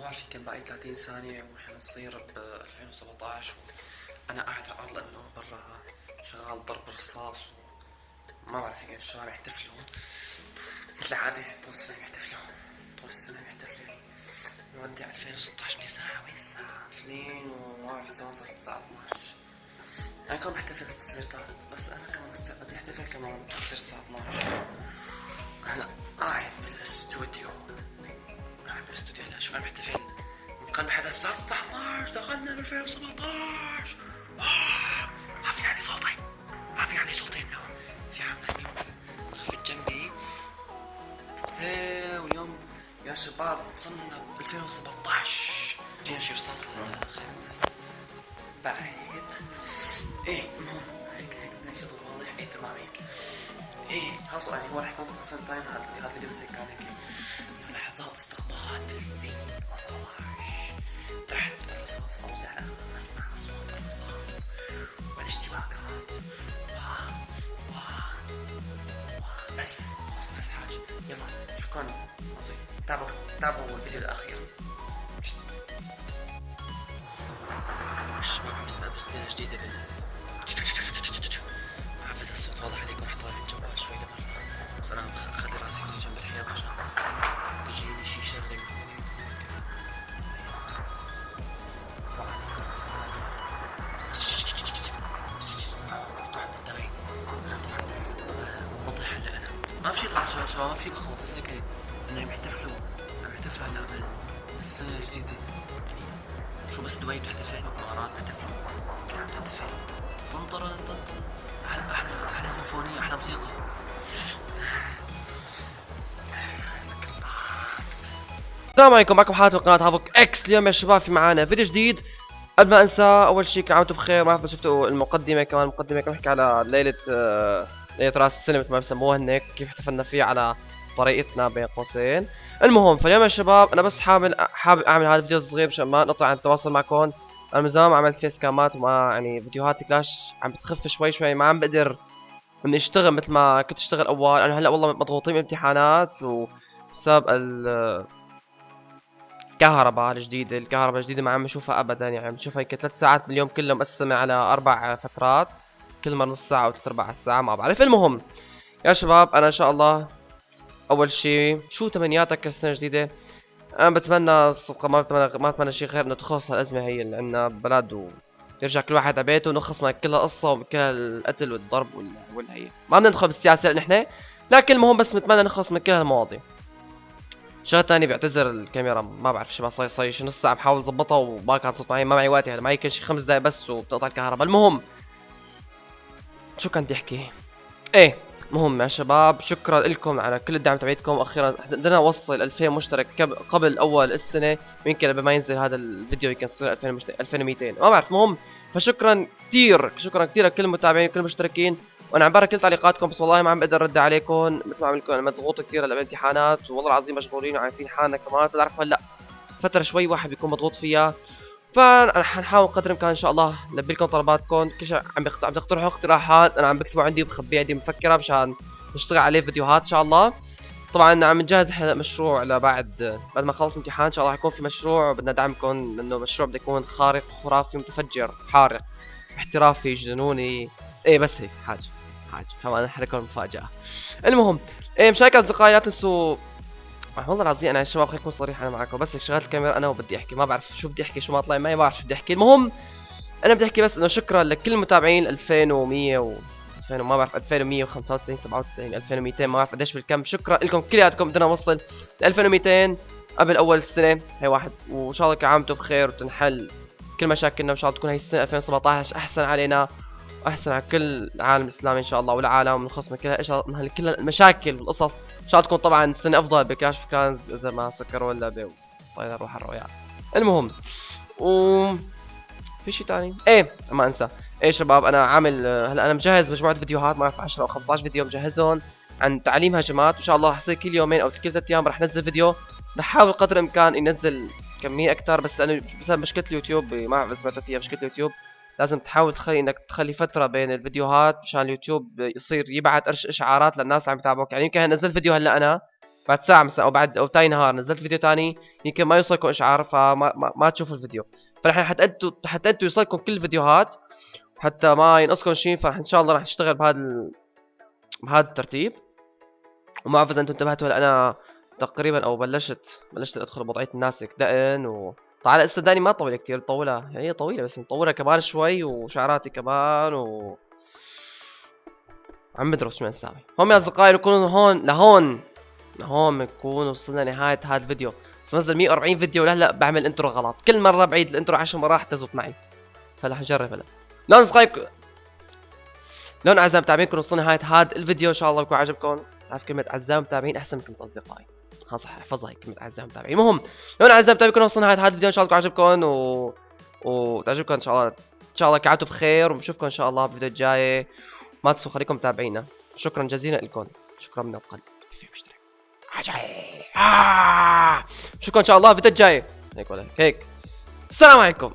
بعرف يمكن باقي 30 ثانية ونحن نصير ب 2017 وأنا قاعد على الأرض لأنه برا شغال ضرب رصاص وما بعرف يمكن الشباب يحتفلوا مثل العادة طول السنة يحتفلون طول السنة يحتفلون نودع 2016 بدي ساعة وين الساعة 2 وما بعرف الساعة وصلت الساعة 12. أنا كمان بحتفل بس تصير بس أنا كمان بدي أحتفل كمان تصير الساعة 12. هلا قاعد بالاستوديو هلا شوف أنا بحتفل كان بحدث الساعة 19 دخلنا ب 2017. ما في يعني صوتين ما في يعني صوتين اليوم في عاملة خفت جنبي واليوم يا شباب صرنا ب 2017 جينا شي رصاص هذا خامس بعيد المهم هيك بدنا شغل واضح تمام هيك خلاص يعني هو رح يكون مختصر تايم هذا الفيديو بس هيك كان هيك لحظات استقبال بلسطين 19 تحت الرصاص أو زعلان أسمع أصوات الرصاص والاشتباكات بس بس حاجة يلا شكرا تابعوا الفيديو الأخير. الشباب عم يستقبلوا السنة الجديدة حافظ الصوت واضح عليكم رح طالع الجوال شوي لبرا بس أنا خلي راسي هون جنب الحيط عشان يجيني شي شغلة كذا. ما في شي طبعا شباب ما في بخوف بس هيك انه عم يحتفلوا هلا بالسنة الجديدة يعني شو بس دبي بتحتفل والامارات بتحتفلوا كل عم تحتفل طنطرن احلى سيمفونية احلى موسيقى. السلام عليكم، معكم حاتم قناة هافوك اكس. اليوم يا شباب في معانا فيديو جديد. قبل ما انسى اول شيء كل عام وانتم بخير. ما بعرف شفتوا المقدمة كمان المقدمة كمان نحكي على ليلة راس السنة مثل ما بسموها هناك، كيف احتفلنا فيه على طريقتنا بين قوسين. المهم فاليوم يا شباب انا بس حابب اعمل هذا الفيديو الصغير مشان ما نقطع عن التواصل معكم. انا من زمان ما عملت فيس كامات وما يعني فيديوهات كلاش عم بتخف شوي ما عم بقدر اني اشتغل مثل ما كنت اشتغل اول. انا هلا والله مضغوطين بامتحانات وبسبب الكهرباء الجديدة ما عم نشوفها ابدا، يعني عم نشوفها هيك 3 ساعات باليوم كله مقسمة على 4 فترات، كل مرة نص ساعة او 3/4 ساعة ما بعرف. المهم يا شباب انا ان شاء الله اول شيء شو تمنياتك السنة الجديدة؟ انا بتمنى صدقا ما بتمنى شيء غير انه تخلص الازمة هي اللي عندنا ببلد ويرجع كل واحد على بيته ونخلص من كل القصة وكل القتل والضرب والهي. ما بدنا ندخل بالسياسة نحن، لكن المهم بس بتمنى نخلص من كل هالمواضيع. شغله تاني بعتذر الكاميرا ما بعرف شو ما صاير شي نص ساعه بحاول اظبطها وما كانت صوت معي، ما معي وقت يعني معي كل شي 5 دقايق بس وبتقطع الكهرباء. المهم شو كنت احكي؟ مهم يا شباب شكرا لكم على كل الدعم تبعيتكم. اخيرا قدرنا نوصل 2000 مشترك قبل اول السنه، ويمكن لما ينزل هذا الفيديو يمكن يصير 2200 ما بعرف. المهم فشكرا كثير لكل المتابعين وكل المشتركين، وانا عم بقرا كل تعليقاتكم بس والله ما عم بقدر ارد عليكم مثل ما عم لكم. انا مضغوط كثير هلا بالامتحانات والله العظيم مشغولين وعارفين حالنا كمان. بتعرف هلا فتره شوي واحد بيكون مضغوط فيها، فانا حنحاول قدر الامكان ان شاء الله نلبي لكم طلباتكم. كل شيء عم تقترحوا اقتراحات انا عم بكتبه عندي وبخبيه عندي مفكره مشان نشتغل عليه فيديوهات ان شاء الله. طبعا عم نجهز مشروع لبعد ما نخلص امتحان ان شاء الله حيكون في مشروع بدنا دعمكم، لانه مشروع بده يكون خارق خرافي متفجر حارق احترافي جنوني. بس هيك حاجه كمان نحرككم مفاجاه. المهم مشاركة اصدقائي لا تنسوا. والله العظيم انا يا شباب خليني اكون صريح انا معكم، بس شغلت الكاميرا انا وبدي احكي ما بعرف شو بدي احكي شو ما طلع معي ما بعرف شو بدي احكي. المهم انا بدي احكي بس انه شكرا لكل المتابعين 2100 2000 وما بعرف 2195 97 2200 ما بعرف قديش بالكم. شكرا لكم كلياتكم. بدنا نوصل ل 2200 قبل اول السنه هي واحد، وان شاء الله كل عام وانتم بخير وتنحل كل مشاكلنا. وان شاء الله تكون هي السنه 2017 احسن علينا واحسن على كل العالم الاسلامي ان شاء الله والعالم، ونخلص من كل المشاكل والقصص. ان شاء الله تكون طبعا السنه افضل بكلاش اوف كلانز اذا ما سكروا اللعبه وطينا روح الرويال. المهم في شيء ثاني ما انسى. شباب انا عامل هلا انا مجهز مجموعه فيديوهات، ما اعرف 10 او 15 فيديو مجهزهم عن تعليم هجمات. ان شاء الله حصير كل يومين او كل 3 ايام رح انزل فيديو. رح احاول قدر الامكان انزل كميه اكثر، بس لانه بسبب مشكله اليوتيوب ما بعرف سمعتوا فيها مشكله اليوتيوب، لازم تحاول تخلي فتره بين الفيديوهات مشان اليوتيوب يصير يبعث اشعارات للناس اللي عم يتابعوك. يعني يمكن انزل فيديو هلا انا بعد ساعه مثلا او بعد او تاني نهار نزلت فيديو تاني يمكن ما يوصلكم اشعار فما تشوفوا الفيديو. فنحن حتى انتوا يوصلكم كل الفيديوهات حتى ما ينقصكم شيء. فان شاء الله راح نشتغل بهذا الترتيب. وما اعرف اذا انتم انتبهتوا هلا انا تقريبا او بلشت ادخل بوضعيه الناسك دقن طبعا لسه داني ما طويله كتير، طولها هي طويله بس نطولها كمان شوي وشعراتي كمان عم بدرس شو نساوي. هم يا اصدقائي نكون لهون بنكون وصلنا لنهايه هذا الفيديو. نزل 140 فيديو لهلا بعمل انترو غلط، كل مره بعيد الانترو 10 مرات تزبط معي. فهلا حنجرب هلا. لون اصدقائي لون اعزائي المتابعين كنا وصلنا نهايه هذا الفيديو، ان شاء الله يكون عجبكم. عارف كلمه اعزائي المتابعين احسن من كلمه اصدقائي، ها صح احفظها هيك كلمه اعزائي المتابعين. المهم لون اعزائي المتابعين كنا وصلنا نهايه هذا الفيديو، ان شاء الله يكون عجبكم وتعجبكم ان شاء الله. ان شاء الله كعدتوا بخير وبنشوفكم ان شاء الله بالفيديو الجاي. ما تنسوا خليكم متابعينا. شكرا جزيلا لكم، شكرا من القلب. كيف مشترك شكرا ان شاء الله بالفيديو الجاي هيك ولا هيك. السلام عليكم.